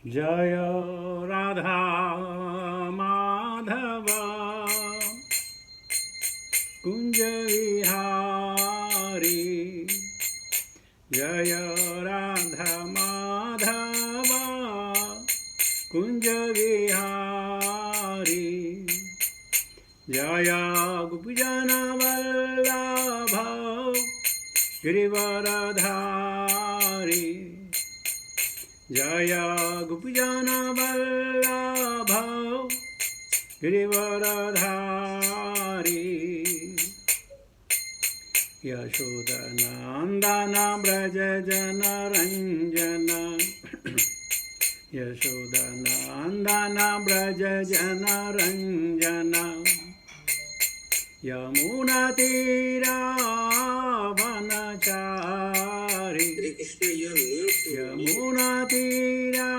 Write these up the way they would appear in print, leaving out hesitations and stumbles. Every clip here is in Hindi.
जय राधा माधव कुंज विहारी। जय राधा माधव कुंज विहारी। जय गोपीजन वल्लभ गिरिवरधारी। जय गोपीजन वल्लभ गिरिवरधारी। यशोदनंदन व्रज जन रंजन। यशोदनंदन व्रज जन रंजन। यमुना तीरा वनचारी। यमुना तीरा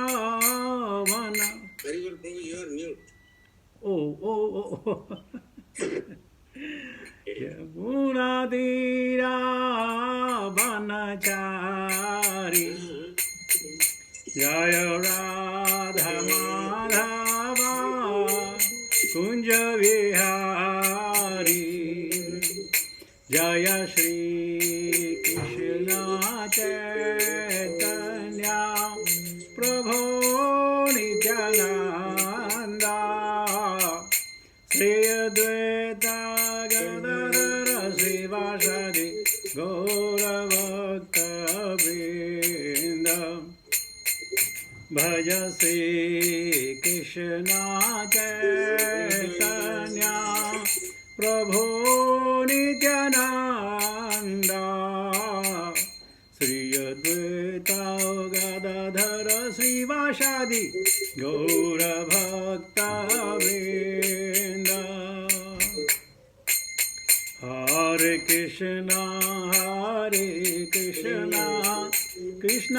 one. Very good, Prabhu. You are mute. ओ यमुना तीरा वनचारी। जय राधा माधव कुंज विहारी। जय श्री कृष्ण चैतन्य प्रभु नित्यानंद। श्री अद्वैत गदाधर श्रीवासदि गौरभक्तवृंद। भज श्री कृष्ण चैतन्य प्रभु नित्यानंद। श्री अद्वैत गदाधर श्रीवासदि गौरभक्तवृंद। हरे कृष्ण कृष्ण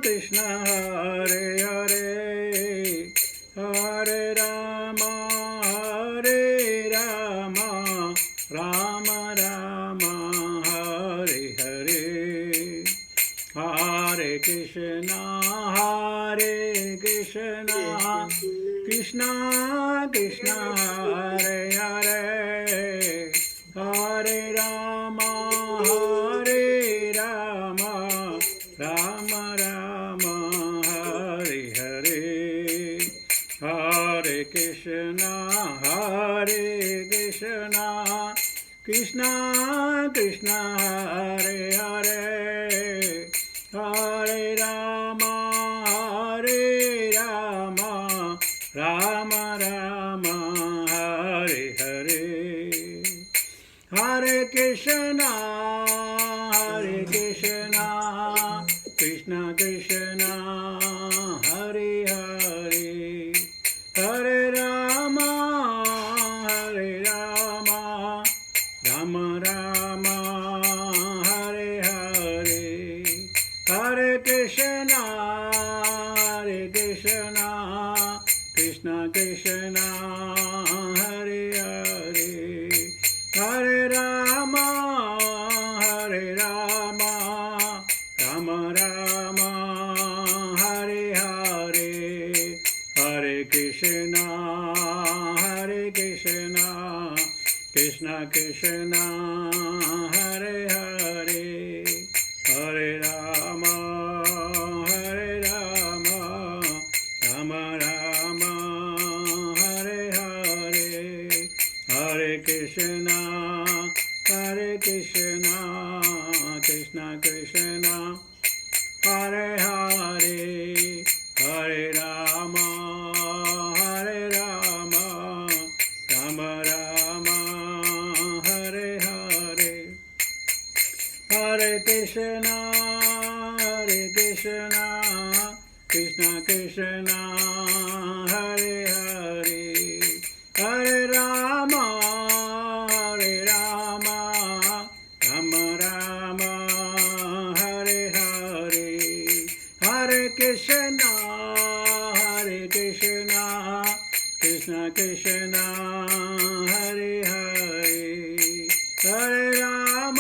कृष्ण हरे हरे। हरे राम राम राम हरे हरे। हरे कृष्ण कृष्ण कृष्ण हरे हरे। हरे राम राम राम हरे हरे। हरे कृष्ण कृष्ण कृष्ण हरे हरे। हरे राम राम राम हरे हरे। हरे कृष्ण कृष्ण कृष्ण हरे हरे। हरे राम राम राम हरे हरे। हरे कृष्ण कृष्ण कृष्ण हरे हरे। हरे राम राम राम हरे हरे। हरे कृष्ण कृष्ण कृष्ण हरे हरे। हरे राम राम राम हरे हरे। हरे कृष्ण कृष्ण कृष्ण हरे हरे। हरे राम राम राम हरे हरे। हरे कृष्ण कृष्ण कृष्ण हरे हरे। हरे राम राम राम हरे हरे। हरे कृष्ण कृष्ण कृष्ण हरे हरे। हरे Ram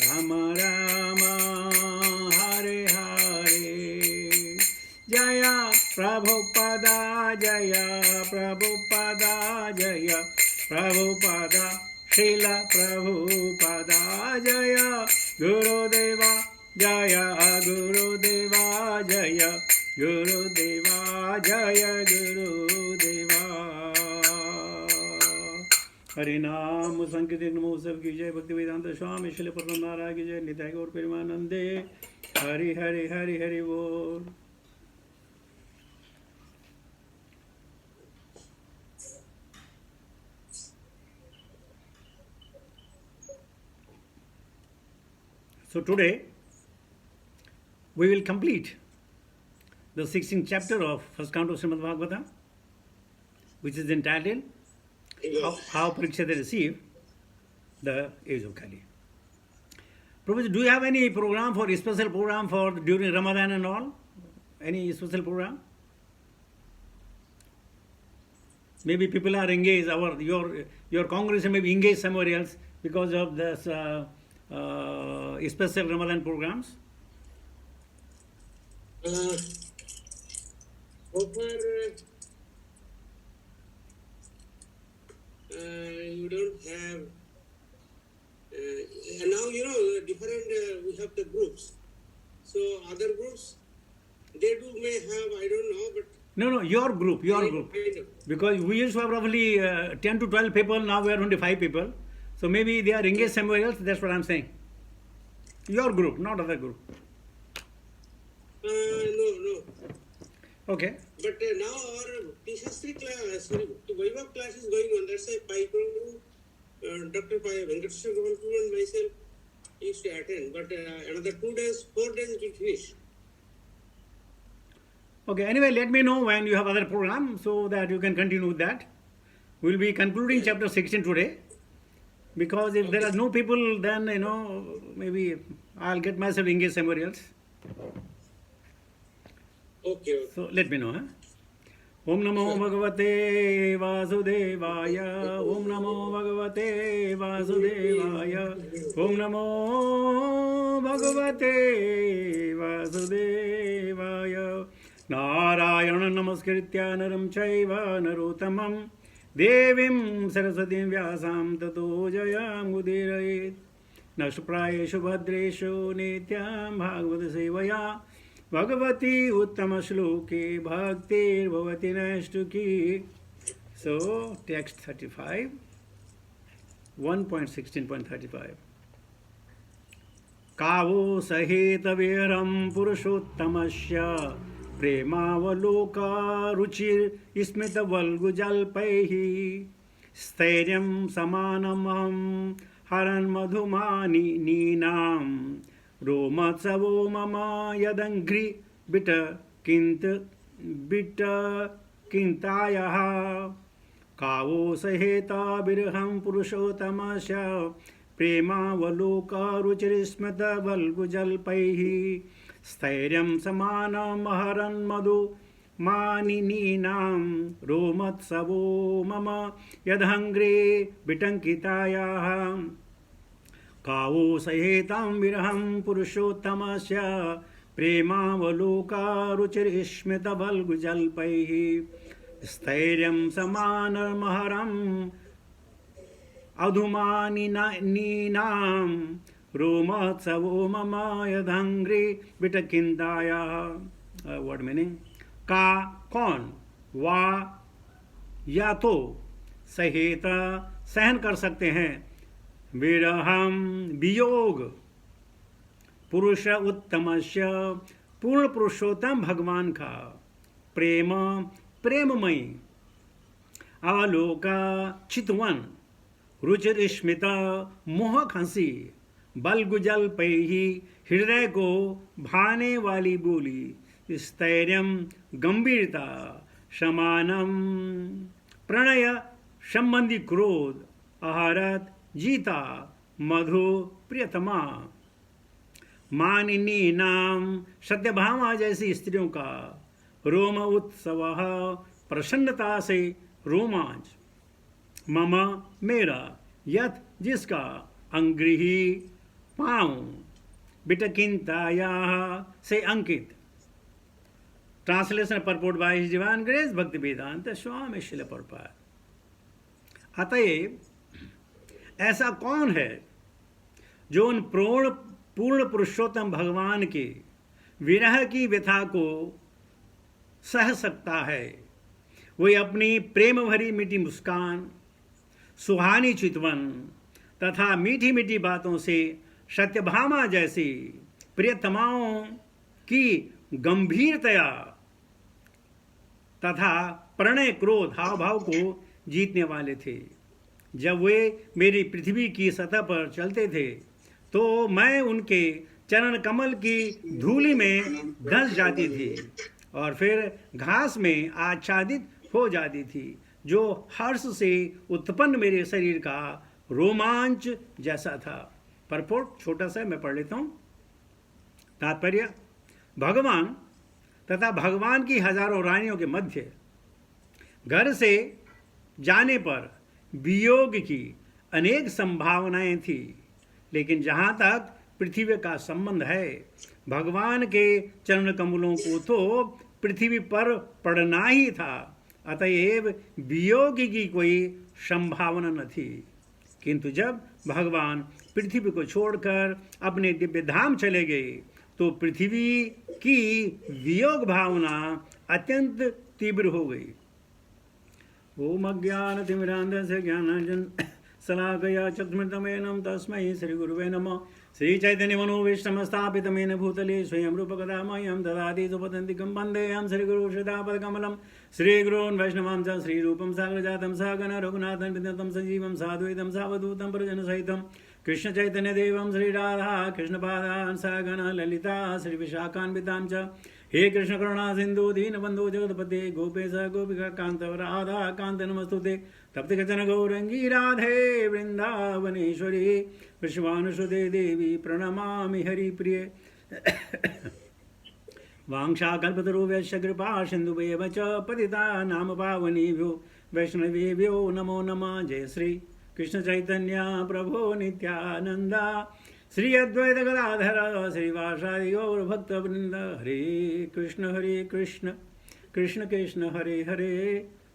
Ram Ram Prabhupada Jaya, Prabhupada Jaya, Prabhupada, Srila Prabhupada Jaya, Gurudeva Jaya, Gurudeva Jaya, Gurudeva Jaya, Gurudeva. Hari नाम संकीर्तन महोत्सव की जय, भक्ति वेदांत स्वामी श्रील प्रभु महाराज की जय, निताय गौर प्रेमानंदे, हरि हरि हरि हरि बोल. So today we will complete the 16th chapter of first count of Srimad Bhagavatam, which is entitled how Parikshit received the age of Kali. Prabhuji, do you have any program for special program for during Ramadan and all? Any special program? Maybe people are engaged. Your congregation may be engaged somewhere else because of this special Ramadan programs. So far, you don't have. And now different. We have the groups. So other groups, they may have. I don't know, but. No, your group. Because we used to have roughly 10 to 12 people. Now we are only 5 people. So maybe they are engaged somewhere else. That's what I'm saying. Your group, not other group. No. Okay. But now our T-Shastri class, Vaibhav class is going on. That's why Dr. Venkateshwar Gopal and myself used to attend. But another 4 days it will finish. Okay, anyway, let me know when you have other program so that you can continue with that. We'll be concluding chapter 16 today. Because if there are no people, then, maybe I'll get myself engaged somewhere else. Okay. So, let me know. Om Namo Bhagavate Vasudevaya. Om Namo Bhagavate Vasudevaya. Om Namo Bhagavate Vasudevaya. Narayana Namaskritya Naram Chaiva Narottamam Devim Saraswatim Vyasam Tato Jayam Udirayet Nashprayeshu Bhadreshu Nityam Bhagavata Sevaya Bhagavati Uttama Shloke Bhaktir Bhavati Nashtuki. So, text 35, 1.16.35. Kavo Saheta Veram Purushottamasya Premavaloka Ruchir Ismita Valgujalpaihi Stairyam Samanamam Haran Madhumani Ninam Romatsavo Mama Yadangri Bita Kintayaha Kavo Saheta Birham Purushotamasya Premavaloka Ruchirismita Valgujalpaihi Stairyam Samana Maharan Madhu Manininam Romatsavo Mama Yadhangre Bitankitaya Kavo Sahetam Viraham Purushottamasya Premavaloka Ruchirishmita Valgujalpaihi Stairyam Samana Maharam Adhumaninam Romatsavo Mama Yadhangri Bitakindaya. What meaning? Ka, कौन, वा, या तो, सहेता, सहन कर सकते हैं, विरहम, वियोग, पुरुष उत्तमस्य, पूर्ण पुरुषोत्तम भगवान का, प्रेम, प्रेममयी, अवलोका, चितवन, रुचिर मोहक हंसी, बलगुजल पैही, हृदय को भाने वाली बोली, स्थैर्यम गंभीरता, शमानम प्रणय संबंधी क्रोध, आहारत जीता, मधु प्रियतमा, मानिनी नाम सत्यभामा जैसी स्त्रियों का, रोम उत्सव प्रसन्नता से रोमांच, मम मेरा, यथ जिसका, अंग्रिही पाँव, बिटकिंताया से अंकित, translation purport by his divine grace Bhakti Vedanta स्वामी श्रील प्रभुपाद। अतएव ऐसा कौन है जो उन पूर्ण पुरुषोत्तम भगवान के विरह की व्यथा को सह सकता है। वही अपनी प्रेम भरी मीठी मुस्कान, सुहानी चितवन तथा मीठी मीठी बातों से सत्यभामा जैसी प्रियतमाओं की गंभीरतया तथा प्रणय क्रोध हाव भाव को जीतने वाले थे। जब वे मेरी पृथ्वी की सतह पर चलते थे तो मैं उनके चरण कमल की धूलि में धंस जाती थी और फिर घास में आच्छादित हो जाती थी, जो हर्ष से उत्पन्न मेरे शरीर का रोमांच जैसा था। परपोर्ट छोटा सा मैं पढ़ लेता हूँ। तात्पर्य, भगवान तथा भगवान की हजारों रानियों के मध्य घर से जाने पर वियोग की अनेक संभावनाएं थी, लेकिन जहाँ तक पृथ्वी का संबंध है, भगवान के चरण कमलों को तो पृथ्वी पर पड़ना ही था, अतएव वियोग की कोई संभावना न थी। किंतु जब भगवान पृथ्वी को छोड़कर अपने दिव्य धाम चले गए तो पृथ्वी की वियोग भावना अत्यंत तीव्र हो गई। ओम अज्ञानतिमिरान्धस्य ज्ञानाञ्जन शलाकया चक्षुर्मिलितं तस्मै श्रीगुरुवे नमः। श्रीचैतन्यमनोभीष्टं स्थापितं येन भूतले स्वयं रूपकदा मह्यं ददाति सुपदन्तिकं वन्देऽहं श्रीगुरुं श्रीदापदकमलं। श्रीगुरून् वैष्णवां च श्रीरूपं साग्रजातं सहगण रघुनाथं विद्यतं सजीवं साद्वैतं सावधूतं परिजनसहितं कृष्णचैतन्यदेवं श्रीराधा कृष्णपादान् सहगण ललिता श्रीविशाखान्वितां च। हे कृष्ण करुणा सिंधु दीनबंधु जगतपते गोपेश गोपिका कांत राधा कांत नमस्तुते। तप्त कचन गौरंगी राधे वृंदावनेश्वरी विश्वानुसुते देवी प्रणमामि हरिप्रिये। वांशाकल्पतरुभ्यश्च कृपा सिन्धुभ्येव च पतितानां पावनेभ्यो वैष्णवेभ्यो नमो नमः। जय श्री कृष्ण चैतन्य प्रभो नित्यानंद श्री अद्वैत गदाधर श्रीवासादि गौर भक्त वृंद। हरे कृष्ण कृष्ण कृष्ण हरे हरे,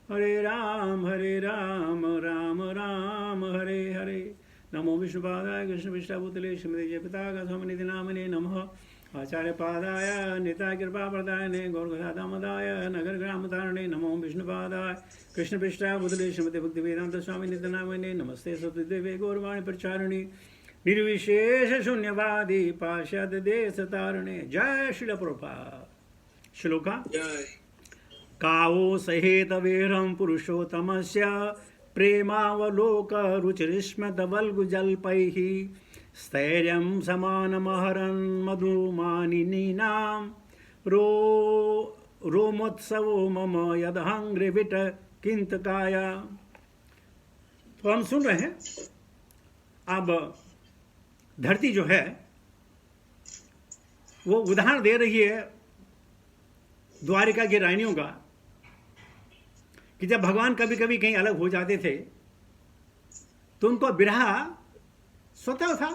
हरे राम राम राम हरे हरे। नमो विष्णुपादाय कृष्ण विष्टाभूतले श्रीमते जयपिताका स्वामिनिधि नामने नमः। आचार्य पादाय निताय कृपा प्रदायने गौरगदामदाय नगर ग्राम तारणे नमो विष्णुपादाय कृष्ण विष्टाभूतले श्रीमते भक्ति वेदांत स्वामिनिधि नामने नमस्ते सतदेवे गौरवाणी प्रचारिणी निर्विशेष शून्यवादी पाश्चात देश तारणे। जय श्रील प्रभुपाद। श्लोका कावो सहेत वीरं पुरुषोत्तमस्य प्रेमावलोक रुचिरिस्मत वल्गुजल्पैः स्थैर्यं समानमहरन् मधुमानिनीनां रोमोत्सवो मम यदहंग्रिविट किंतकाया। तो हम सुन रहे हैं अब धरती जो है वो उदाहरण दे रही है द्वारिका की रानियों का कि जब भगवान कभी कभी कहीं अलग हो जाते थे तो उनको विरह स्वतः था,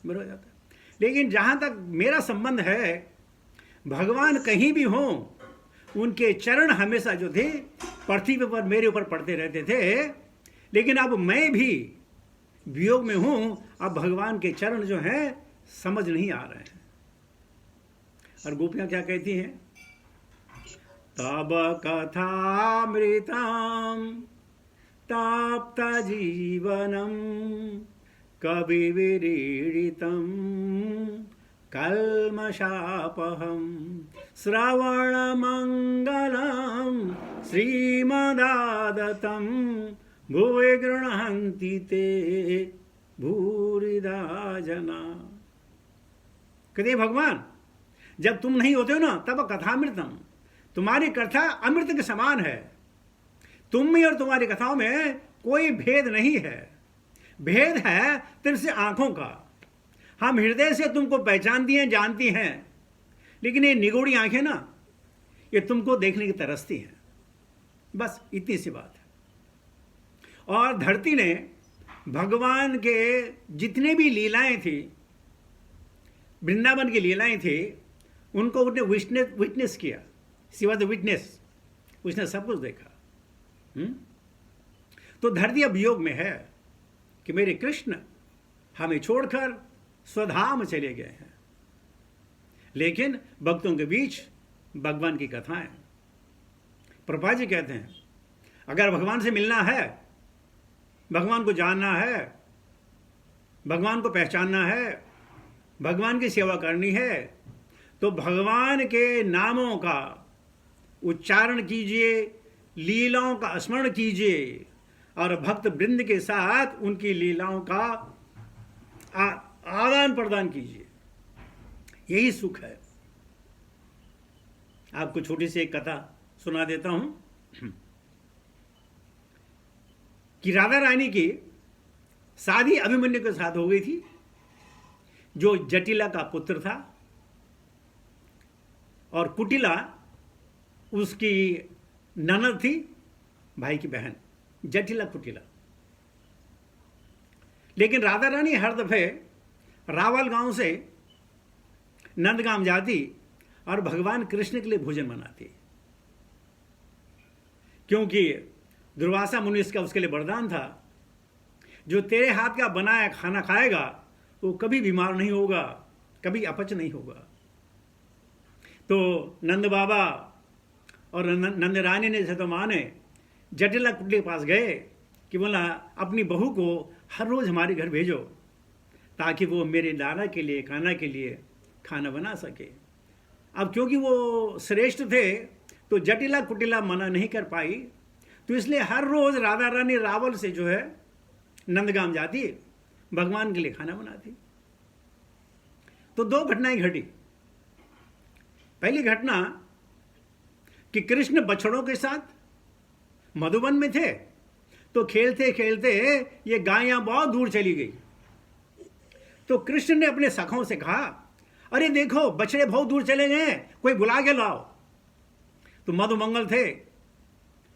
विरह हो जाता। लेकिन जहां तक मेरा संबंध है, भगवान कहीं भी हो, उनके चरण हमेशा जो थे पृथ्वी पर मेरे ऊपर पड़ते रहते थे। लेकिन अब मैं भी वियोग में हूं, अब भगवान के चरण जो हैं समझ नहीं आ रहे हैं। और गोपियां क्या कहती हैं? तब कथामृतम ताप्त जीवनम कवि विरीडितम कल्मषापहम श्रवण मंगलम श्रीमदादतम भुवे गृह्णन्ति ते भूरिदा जना। कहते भगवान, जब तुम नहीं होते हो ना, तब कथामृतम, तुम्हारी कथा अमृत के समान है। तुम में और तुम्हारी कथाओं में कोई भेद नहीं है। भेद है सिर्फ आंखों का। हम हृदय से तुमको पहचानती हैं, जानती हैं, लेकिन ये निगोड़ी आंखें ना, ये तुमको देखने की तरसती हैं। बस इतनी सी बात है। और धरती ने भगवान के जितने भी लीलाएं थी, वृंदावन की लीलाएं थी, उनको उसने विटनेस किया, शी वॉज द विटनेस, उसने सब कुछ देखा। तो धरती अब वियोग में है कि मेरे कृष्ण हमें छोड़कर स्वधाम चले गए हैं। लेकिन भक्तों के बीच भगवान की कथाएं। प्रभुपाद जी कहते हैं अगर भगवान से मिलना है, भगवान को जानना है, भगवान को पहचानना है, भगवान की सेवा करनी है, तो भगवान के नामों का उच्चारण कीजिए, लीलाओं का स्मरण कीजिए और भक्त वृंद के साथ उनकी लीलाओं का आदान प्रदान कीजिए। यही सुख है। आपको छोटी सी एक कथा सुना देता हूं कि राधा रानी की शादी अभिमन्यु के साथ हो गई थी, जो जटिला का पुत्र था, और कुटिला उसकी ननद थी, भाई की बहन, जटिला कुटिला। लेकिन राधा रानी हर दफे रावल गांव से नंदगाम जाती और भगवान कृष्ण के लिए भोजन बनाती, क्योंकि दुर्वासा मुनि का उसके लिए वरदान था, जो तेरे हाथ का बनाया खाना खाएगा वो कभी बीमार नहीं होगा, कभी अपच नहीं होगा। तो नंद बाबा और नंद रानी ने जैसे तो माँ ने जटिला कुटिला के पास गए कि बोला अपनी बहू को हर रोज हमारे घर भेजो ताकि वो मेरे लाला के लिए, कान्हा के लिए खाना बना सके। अब क्योंकि वो श्रेष्ठ थे तो जटिला कुटिला मना नहीं कर पाई, तो इसलिए हर रोज राधा रानी रावल से जो है नंदगाम जाती, भगवान के लिए खाना बनाती। तो दो घटनाएं घटी। पहली घटना कि कृष्ण बछड़ों के साथ मधुबन में थे, तो खेलते खेलते ये गायें बहुत दूर चली गई। तो कृष्ण ने अपने सखों से कहा, अरे देखो बछड़े बहुत दूर चले गए, कोई बुला के लाओ। तो मधुमंगल थे,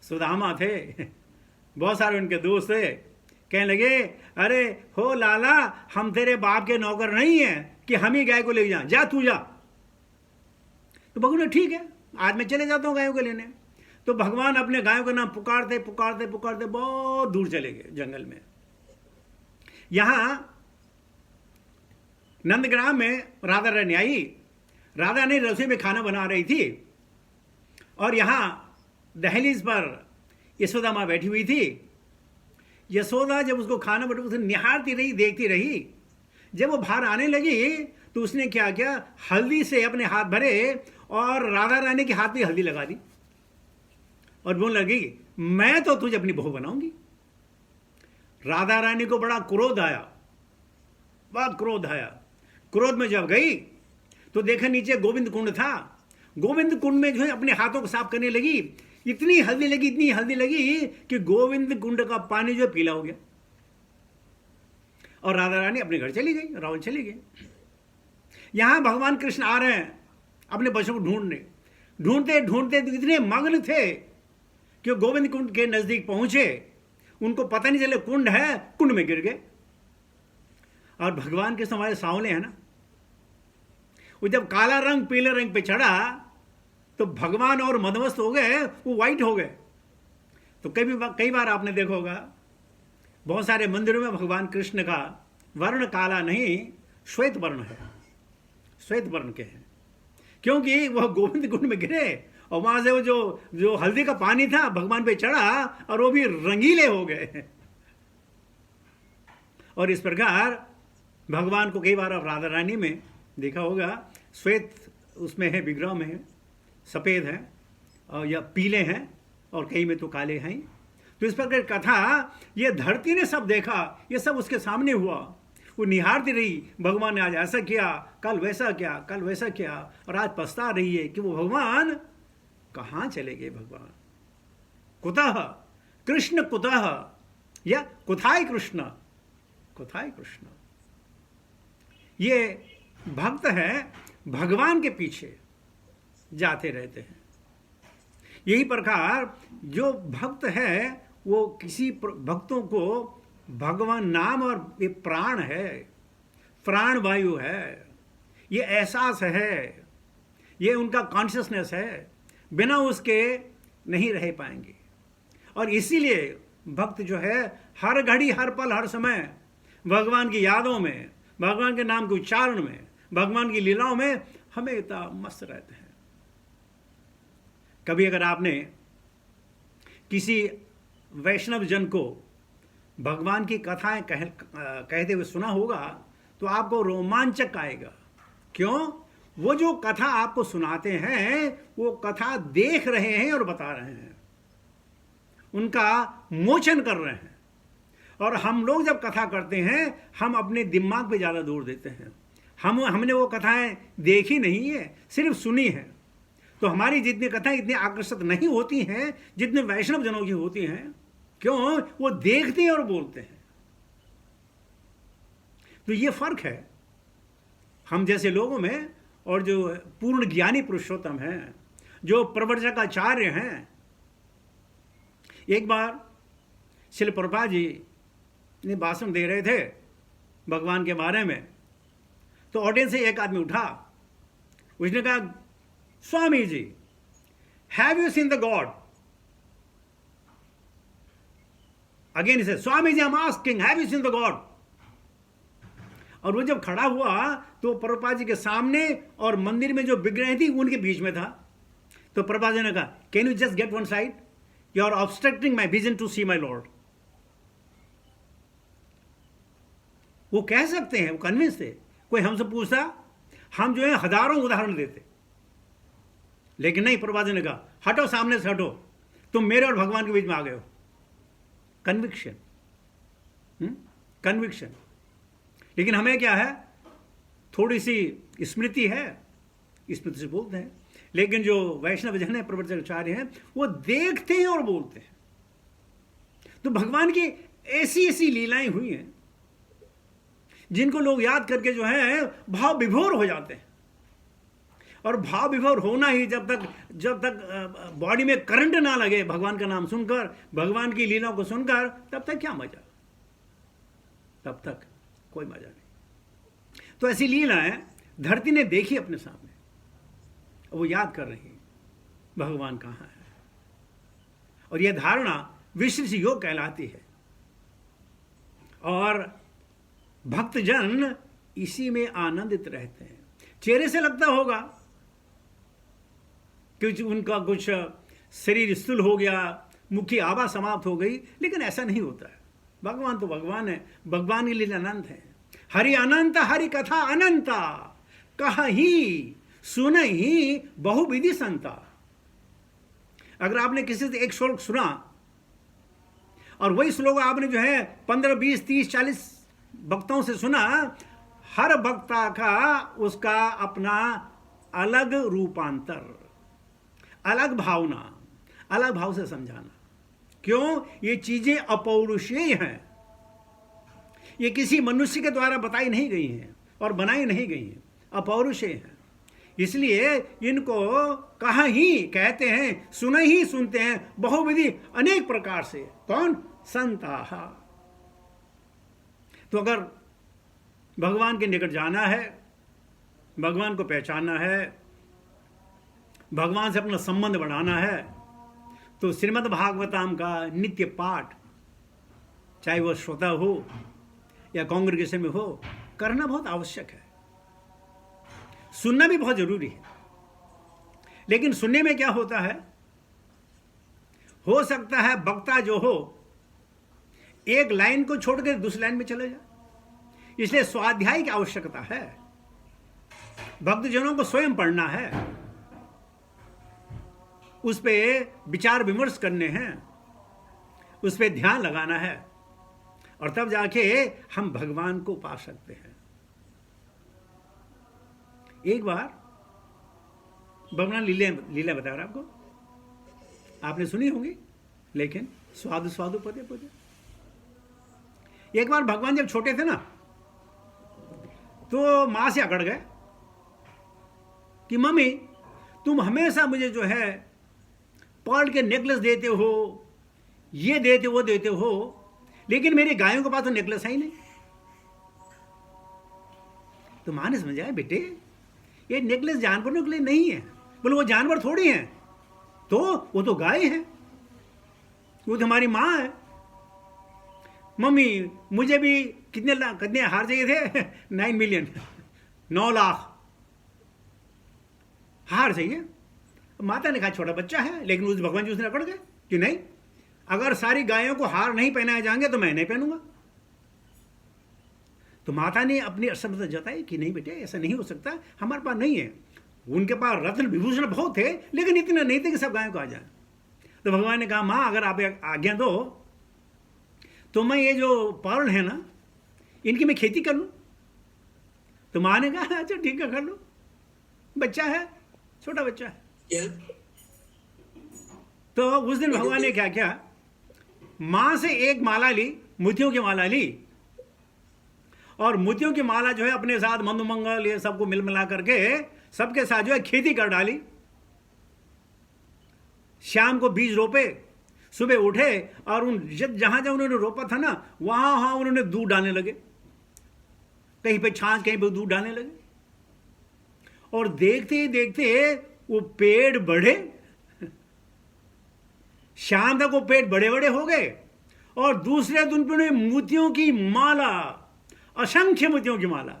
सुदामा थे, बहुत सारे उनके दोस्त थे, कहने लगे अरे हो लाला, हम तेरे बाप के नौकर नहीं हैं कि हम ही गाय को ले जाएं, जा तू जा। तो बगु ने ठीक है, आज मैं चले जाता हूं गायों को लेने। तो भगवान अपने गायों का नाम पुकारते पुकारते पुकारते बहुत दूर चले गए जंगल में। यहां नंदग्राम में राधा रानी आई। राधा ने रसोई में खाना बना रही थी और यहां दहलीज पर यशोदा मां बैठी हुई थी। यशोदा जब उसको खाना बना उसे निहारती रही, देखती रही। जब वो बाहर आने लगी तो उसने क्या किया, हल्दी से अपने हाथ भरे और राधा रानी के हाथ में हल्दी लगा दी और बोलने लगी मैं तो तुझे अपनी बहू बनाऊंगी। राधा रानी को बड़ा क्रोध आया, बहुत क्रोध आया। क्रोध में जब गई तो देखा नीचे गोविंद कुंड था। गोविंद कुंड में जो है अपने हाथों को साफ करने लगी। इतनी हल्दी लगी, इतनी हल्दी लगी कि गोविंद कुंड का पानी जो है पीला हो गया। और राधा रानी अपने घर चली गई, रावण चली गई। यहां भगवान कृष्ण आ रहे हैं अपने बच्चों को ढूंढने। ढूंढते ढूंढते तो इतने मग्न थे कि गोविंद कुंड के नजदीक पहुंचे, उनको पता नहीं चले कुंड है, कुंड में गिर गए। और भगवान कृष्ण हमारे सांवले हैं ना, वो जब काला रंग पीले रंग पे चढ़ा तो भगवान और मदमस्त हो गए, वो व्हाइट हो गए। तो कई बार आपने देखा होगा बहुत सारे मंदिरों में भगवान कृष्ण का वर्ण काला नहीं, श्वेत वर्ण है, श्वेत वर्ण के हैं, क्योंकि वह गोविंद कुंड में गिरे और वहां से वो जो हल्दी का पानी था भगवान पे चढ़ा और वो भी रंगीले हो गए। और इस प्रकार भगवान को कई बार आप राधा रानी में देखा होगा, श्वेत उसमें है, विग्रह में है, सफेद है और या पीले हैं और कई में तो काले हैं। तो इस प्रकार कथा ये धरती ने सब देखा, ये सब उसके सामने हुआ। वो निहारती रही, भगवान ने आज ऐसा किया, कल वैसा किया, कल वैसा किया, और आज पछता रही है कि वो भगवान कहाँ चले गए। भगवान कुतः कृष्ण, कुतः या कुथाय कृष्ण, कुथाय कृष्ण। ये भक्त है भगवान के पीछे जाते रहते हैं। यही प्रकार जो भक्त है वो किसी भक्तों को भगवान नाम, और ये प्राण है, प्राण वायु है, ये एहसास है, ये उनका कॉन्शियसनेस है। बिना उसके नहीं रह पाएंगे। और इसीलिए भक्त जो है हर घड़ी, हर पल, हर समय भगवान की यादों में, भगवान के नाम के उच्चारण में, भगवान की लीलाओं में हमें इतना मस्त रहते हैं। कभी अगर आपने किसी वैष्णव जन को भगवान की कथाएं कहते हुए सुना होगा तो आपको रोमांचक आएगा। क्यों? वो जो कथा आपको सुनाते हैं वो कथा देख रहे हैं और बता रहे हैं, उनका मोचन कर रहे हैं। और हम लोग जब कथा करते हैं हम अपने दिमाग पे ज़्यादा जोर देते हैं। हमने वो कथाएं देखी नहीं है, सिर्फ सुनी है। तो हमारी जितनी कथाएं इतनी आकर्षित नहीं होती हैं जितने वैष्णव जनों की होती हैं। क्यों? वो देखते हैं और बोलते हैं। तो ये फर्क है हम जैसे लोगों में और जो पूर्ण ज्ञानी पुरुषोत्तम हैं, जो प्रवचकाचार्य हैं। एक बार श्रील प्रभुपाद जी ने भाषण दे रहे थे भगवान के बारे में, तो ऑडियंस से एक आदमी उठा, उसने कहा, Swami ji, have you seen the God? Again इसे, Swami ji, I am asking, have you seen the God? और वो जब खड़ा हुआ तो प्रभुपाद जी के सामने और मंदिर में जो विग्रह थी उनके बीच में था। तो प्रभुपाद जी ने कहा, can you just get one side, you are obstructing my vision to see my lord. वो कह सकते हैं, वो कन्विंस थे। कोई हमसे पूछता, हम जो है हजारों उदाहरण देते, लेकिन नहीं, प्रभुपाद जी ने कहा, हटो, सामने से हटो, तुम मेरे और भगवान के बीच में आ गए हो। Conviction, conviction. लेकिन हमें क्या है, थोड़ी सी स्मृति है, स्मृति से बोलते हैं। लेकिन जो वैष्णव जन है, प्रवचकाचार्य हैं, वो देखते हैं और बोलते हैं। तो भगवान की ऐसी ऐसी लीलाएं हुई हैं जिनको लोग याद करके जो है भाव विभोर हो जाते हैं। और भाव विभोर होना ही जब तक बॉडी में करंट ना लगे भगवान का नाम सुनकर, भगवान की लीलाओं को सुनकर, तब तक क्या मजा, तब तक कोई मजा नहीं। तो ऐसी लीलाएं धरती ने देखी अपने सामने, वो याद कर रही भगवान कहाँ है। और यह धारणा विशेष योग कहलाती है। और भक्तजन इसी में आनंदित रहते हैं। चेहरे से लगता होगा कि उनका कुछ शरीर स्थूल हो गया, मुख की आभा समाप्त हो गई, लेकिन ऐसा नहीं होता है। भगवान तो भगवान है, भगवान के लिए अनंत है। हरि अनंत, हरि कथा अनंता, कहीं सुन ही बहुविधि संता। अगर आपने किसी से एक श्लोक सुना और वही श्लोक आपने जो है 15, 20, 30, 40 भक्तों से सुना, हर भक्ता का उसका अपना अलग रूपांतर, अलग भावना, अलग भाव से समझाना। क्यों? ये चीजें अपौरुषेय हैं, ये किसी मनुष्य के द्वारा बताई नहीं गई हैं और बनाई नहीं गई हैं, अपौरुषेय हैं। इसलिए इनको कहाँ ही कहते हैं, सुने ही सुनते हैं बहुविधि अनेक प्रकार से। कौन? संताः। तो अगर भगवान के निकट जाना है, भगवान को पहचानना है, भगवान से अपना संबंध बढ़ाना है, तो श्रीमद् भागवतम का नित्य पाठ, चाहे वह श्रोता हो या कांग्रेगेशन में हो, करना बहुत आवश्यक है। सुनना भी बहुत जरूरी है। लेकिन सुनने में क्या होता है, हो सकता है वक्ता जो हो एक लाइन को छोड़कर दूसरी लाइन में चले जाए। इसलिए स्वाध्याय की आवश्यकता है। भक्तजनों को स्वयं पढ़ना है, उस पर विचार विमर्श करने हैं, उस पर ध्यान लगाना है, और तब जाके हम भगवान को पा सकते हैं। एक बार भगवान लीला बता रहा आपको, आपने सुनी होंगी, लेकिन स्वादु स्वादु पदे पदे। एक बार भगवान जब छोटे थे ना, तो मां से अकड़ गए कि मम्मी, तुम हमेशा मुझे जो है पर्ल के नेकलेस देते हो, ये देते वो देते हो, लेकिन मेरी गायों के पास तो नेकलेस है ही नहीं। तो मां ने समझाया, बेटे ये नेकलेस जानवरों के लिए नहीं है। बोले वो जानवर थोड़ी हैं, तो वो तो गाय है, वो तो हमारी माँ है। मम्मी मुझे भी कितने हार चाहिए थे 9 मिलियन 9 लाख हार चाहिए। माता ने कहा छोटा बच्चा है, लेकिन उस भगवान जी उसने अकड़ गए कि नहीं, अगर सारी गायों को हार नहीं पहनाए जाएंगे तो मैं नहीं पहनूंगा। तो माता ने अपनी असमर्थ जताई कि नहीं बेटे ऐसा नहीं हो सकता, हमारे पास नहीं है। उनके पास रत्न विभूषण बहुत थे, लेकिन इतना नहीं थे कि सब गायों को आ जाए। तो भगवान ने कहा माँ अगर आप आज्ञा दो तो मैं ये जो पर्ण है ना इनकी मैं खेती कर लूं। तो माँ ने कहा अच्छा ठीक है कर लो, बच्चा है, छोटा बच्चा है। क्या? तो उस दिन भगवान ने क्या किया, माँ से एक माला ली, मोतियों की माला ली, और मोतियों की माला जो है अपने साथ मंद मंगल ये सबको मिल मिला करके सबके साथ जो है खेती कर डाली। शाम को बीज रोपे, सुबह उठे और उन जहां जहां उन्होंने रोपा था ना वहां वहां उन्होंने दूध डालने लगे, कहीं पे छाछ कहीं पे दूध डालने लगे। और देखते ही देखते वो पेड़ बढ़े, शाम तक वो पेड़ बड़े बड़े हो गए। और दूसरे दिन पे उन्हें मोतियों की माला, असंख्य मोतियों की माला।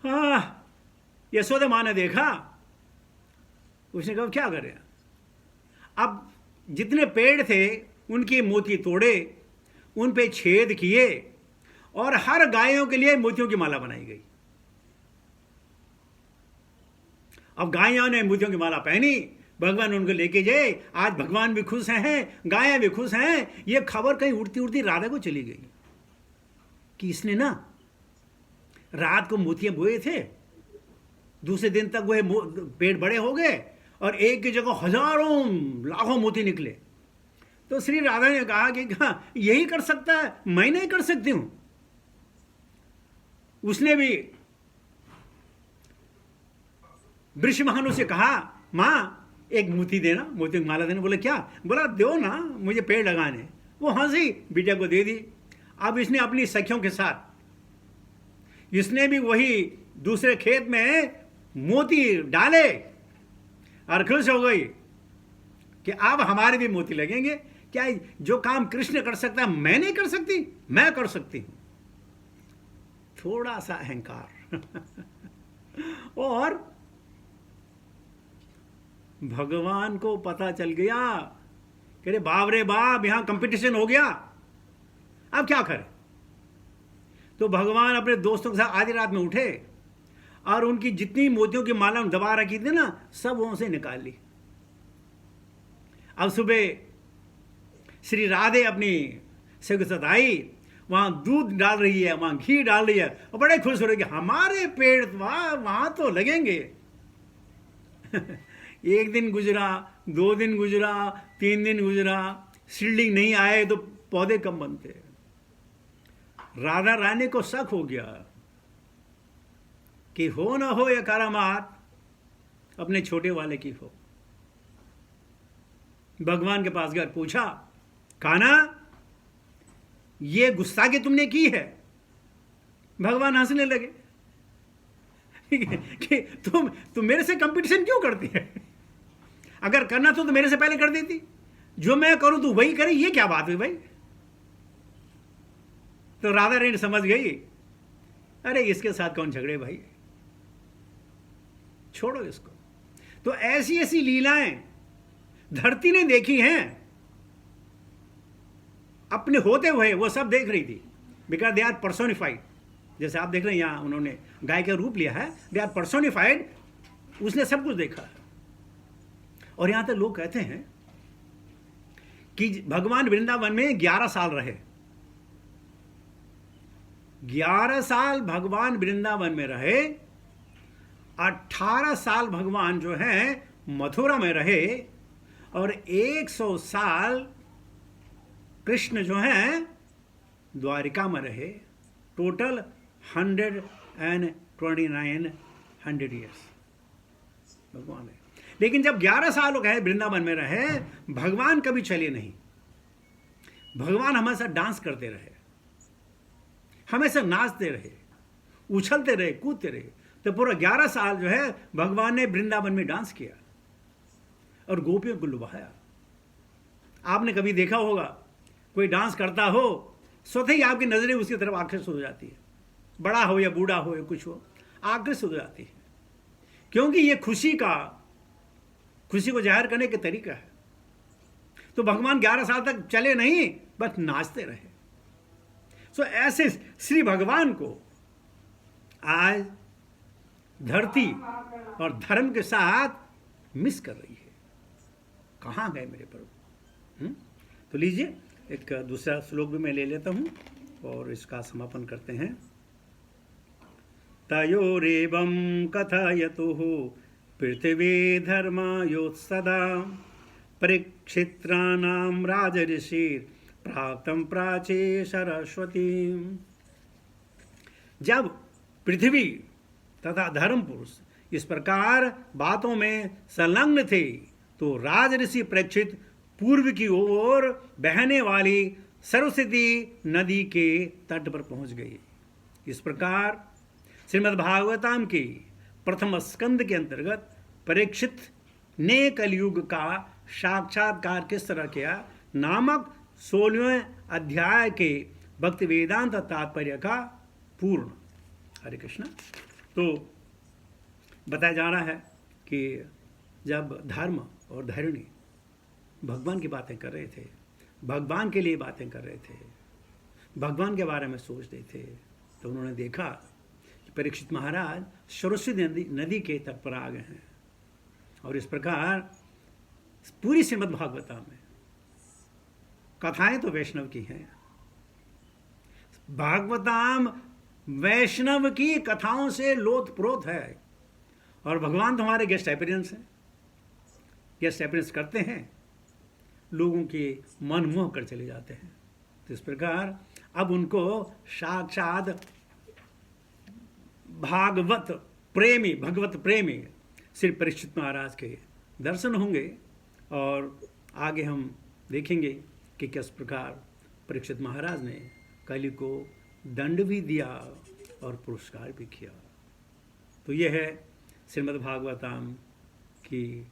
हाँ, यशोदा माँ ने देखा, उसने कहा क्या करें। अब जितने पेड़ थे उनके मोती तोड़े, उन पे छेद किए और हर गायों के लिए मोतियों की माला बनाई गई। अब गायों ने मोतियों की माला पहनी, भगवान उनको लेके गए। आज भगवान भी खुश हैं, गायें भी खुश हैं। ये खबर कहीं उड़ती उड़ती राधा को चली गई कि इसने ना रात को मोतियां बोए थे, दूसरे दिन तक वह पेड़ बड़े हो गए और एक की जगह हजारों लाखों मोती निकले। तो श्री राधा ने कहा कि हाँ, यही कर सकता है, मैं नहीं कर सकती हूं। उसने भी वृषभानु से कहा मां एक मोती देना, मोती की माला देना। बोले क्या? बोला दो ना, मुझे पेड़ लगाने। वो हंसी, बिटिया को दे दी। अब इसने अपनी सखियों के साथ इसने भी वही दूसरे खेत में मोती डाले और खुश हो गई कि अब हमारे भी मोती लगेंगे। क्या जो काम कृष्ण कर सकता है मैं नहीं कर सकती? मैं कर सकती हूं। थोड़ा सा अहंकार और भगवान को पता चल गया कि अरे बाप रे बाप, यहां कंपटीशन हो गया, अब क्या करें। तो भगवान अपने दोस्तों के साथ आधी रात में उठे और उनकी जितनी मोतियों की माला दबा रखी थी ना सब वहां से निकाल ली। अब सुबह श्री राधे अपनी सखी के साथ आई, वहां दूध डाल रही है, वहां घी डाल रही है और बड़े खुश हो रहे कि हमारे पेड़ वहां तो लगेंगे। एक दिन गुजरा, 2 दिन गुजरा, 3 दिन गुजरा, सीडलिंग नहीं आए तो पौधे कम बनते। राधा रानी को शक हो गया कि हो ना हो यह करामात अपने छोटे वाले की हो। भगवान के पास गया, पूछा कान्हा ये गुस्ताखी तुमने की है? भगवान हंसने लगे कि तुम मेरे से कंपटीशन क्यों करती है? अगर करना तो मेरे से पहले कर देती, जो मैं करूं तू वही करे, ये क्या बात हुई भाई? तो राधा रानी समझ गई, अरे इसके साथ कौन झगड़े भाई, छोड़ो इसको। तो ऐसी ऐसी लीलाएं धरती ने देखी हैं, अपने होते हुए वो सब देख रही थी, बिकॉज दे आर पर्सोनिफाइड। जैसे आप देख रहे हैं यहां उन्होंने गाय का रूप लिया है, दे आर पर्सोनिफाइड, उसने सब कुछ देखा है। और यहां तक लोग कहते हैं कि भगवान वृंदावन में 11 साल रहे। 11 साल भगवान वृंदावन में रहे, 18 साल भगवान जो है मथुरा में रहे और 100 साल कृष्ण जो है द्वारिका में रहे। टोटल 129 ईयर्स भगवान है। लेकिन जब 11 साल हो गए वृंदावन में रहे, भगवान कभी चले नहीं। भगवान हमेशा डांस करते रहे, हमेशा नाचते रहे, उछलते रहे, कूदते रहे। तो पूरा 11 साल जो है भगवान ने वृंदावन में डांस किया और गोपियों को लुभाया। आपने कभी देखा होगा कोई डांस करता हो, स्वतः ही आपकी नजरें उसकी तरफ आकर्षित हो जाती है, बड़ा हो या बूढ़ा हो या कुछ हो, आकर्षित हो जाती है, क्योंकि ये खुशी को जाहिर करने का तरीका है। तो भगवान 11 साल तक चले नहीं, बस नाचते रहे। सो ऐसे श्री भगवान को आज धरती और धर्म के साथ मिस कर रही है। कहाँ गए मेरे प्रभु? तो लीजिए एक दूसरा श्लोक भी मैं ले लेता हूँ और इसका समापन करते हैं। तयोरेवं कथयतुः पृथिवी धर्मयोत्सदा परीक्षित्राणां राजऋषिः प्राप्तं प्राचे सरस्वती। जब पृथ्वी तथा धर्म पुरुष इस प्रकार बातों में संलग्न थे तो राजऋषि परीक्षित पूर्व की ओर बहने वाली सरस्वती नदी के तट पर पहुंच गए। इस प्रकार श्रीमद् भागवतम के प्रथम स्कंद के अंतर्गत परीक्षित ने कलयुग का साक्षात्कार किस तरह किया नामक 16वें अध्याय के भक्ति वेदांत तात्पर्य का पूर्ण। हरे कृष्ण। तो बताया जा रहा है कि जब धर्म और धरणी भगवान की बातें कर रहे थे, भगवान के लिए बातें कर रहे थे, भगवान के बारे में सोच रहे थे, तो उन्होंने देखा कि परीक्षित महाराज सरस्वती नदी के तट पर आ गए हैं। और इस प्रकार पूरी श्रीमद् भागवतम में कथाएं तो वैष्णव की हैं। भागवतम वैष्णव की कथाओं से लोतप्रोत है और भगवान तुम्हारे गेस्ट अपीयरेंस हैं, गेस्ट अपीयरेंस करते हैं, लोगों के मन मोह कर चले जाते हैं। तो इस प्रकार अब उनको साक्षात भगवत प्रेमी श्री परीक्षित महाराज के दर्शन होंगे और आगे हम देखेंगे कि किस प्रकार परीक्षित महाराज ने कलि को दंड भी दिया और पुरस्कार भी किया। तो यह है श्रीमद् भागवतम की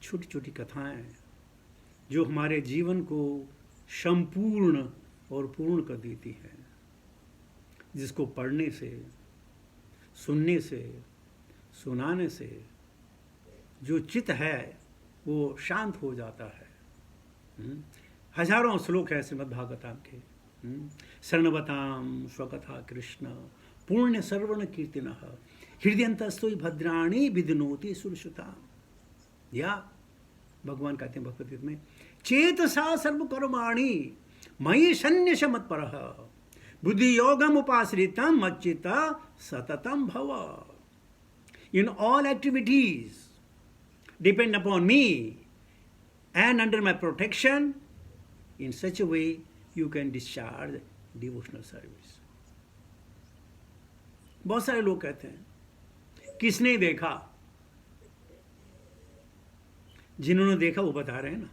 छोटी छोटी कथाएं जो हमारे जीवन को संपूर्ण और पूर्ण कर देती हैं, जिसको पढ़ने से, सुनने से, सुनाने से जो चित्त है वो शांत हो जाता है। हजारों श्लोक है श्रीमद् भागवतम के। शरणवताम स्वकथा कृष्ण पुण्य सर्वण कीर्तिनः हृदयंतस्तु भद्राणी विदनोति सुरसुता। या भगवान कहते हैं भगवत गीता में, चेतसा सर्वकर्माणि मयि सन्न्यस्य मत्परः बुद्धि योगम उपाश्रितम मच्चित सततम भव। In all activities depend upon me and under my protection. In such a way you can discharge devotional service. बहुत सारे लोग कहते हैं किसने देखा, जिन्होंने देखा वो बता रहे हैं ना,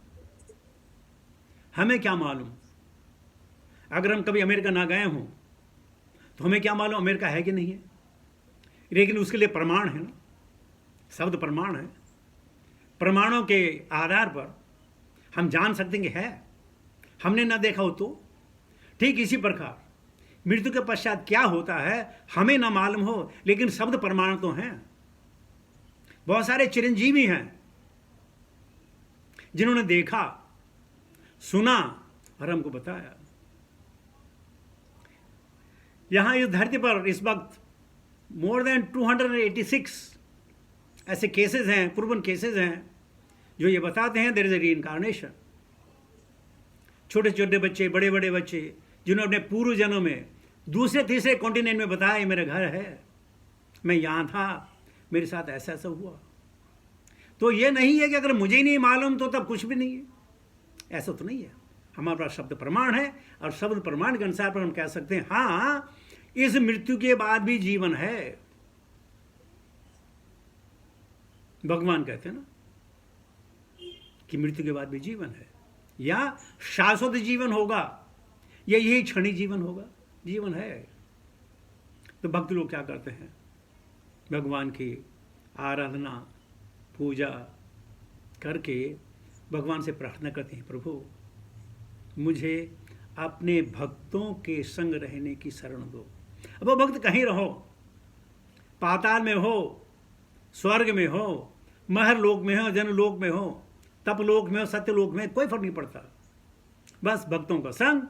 हमें क्या मालूम। अगर हम कभी अमेरिका ना गए हों तो हमें क्या मालूम अमेरिका है कि नहीं है, लेकिन उसके लिए प्रमाण है ना, शब्द प्रमाण है। प्रमाणों के आधार पर हम जान सकते हैं कि है। हमने ना देखा हो तो ठीक इसी प्रकार मृत्यु के पश्चात क्या होता है हमें ना मालूम हो, लेकिन शब्द प्रमाण तो हैं। बहुत सारे चिरंजीवी हैं जिन्होंने देखा, सुना और हमको बताया। यहां इस धरती पर इस वक्त मोर देन 286 ऐसे केसेस हैं, प्रूवन केसेस हैं, जो ये बताते हैं देयर इज ए रीइंकार्नेशन। छोटे छोटे बच्चे, बड़े बड़े बच्चे, जिन्होंने अपने पूर्व जन्म में दूसरे तीसरे कॉन्टिनेंट में बताया ये मेरा घर है, मैं यहाँ था, मेरे साथ ऐसा ऐसा हुआ। तो ये नहीं है कि अगर मुझे ही नहीं मालूम तो तब कुछ भी नहीं है, ऐसा तो नहीं है। हमारे पास शब्द प्रमाण है और शब्द प्रमाण के अनुसार पर हम कह सकते हैं हाँ, इस मृत्यु के बाद भी जीवन है। भगवान कहते हैं ना कि मृत्यु के बाद भी जीवन है, या शाश्वत जीवन होगा, या यही क्षणिक जीवन होगा। जीवन है। तो भक्त लोग क्या करते हैं, भगवान की आराधना पूजा करके भगवान से प्रार्थना करते हैं, प्रभु मुझे अपने भक्तों के संग रहने की शरण दो। अब वो भक्त कहीं रहो, पाताल में हो, स्वर्ग में हो, महरलोक में हो, जनलोक में हो, तपलोक में हो, सत्यलोक में, कोई फर्क नहीं पड़ता। बस भक्तों का संग,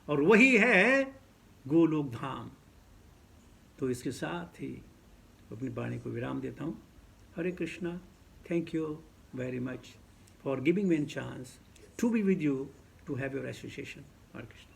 और वही है गोलोक धाम। तो इसके साथ ही अपनी वाणी को विराम देता हूँ। Hare Krishna. Thank you very much for giving me a chance to be with you, to have your association. Hare Krishna.